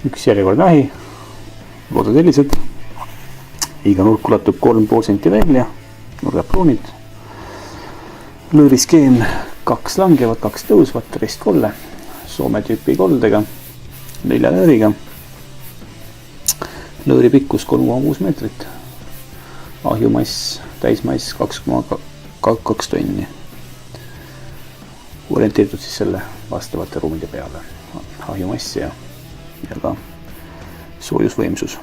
üks järjekordne ahi, loodetellised, iga nurk ulatub 3,5 senti välja, nurgad pruunid, lõõriskeem 2 langevad, 2 tõusvat, ristkolle, Soome tüüpi koldega, 4 lõõriga, lõõri pikkus 3,6 meetrit, ahjumass, täismass 2,2 tonni, orienteeritud siis selle vastavate ruumide peale, ahjumass ja ka soojusvõimsus.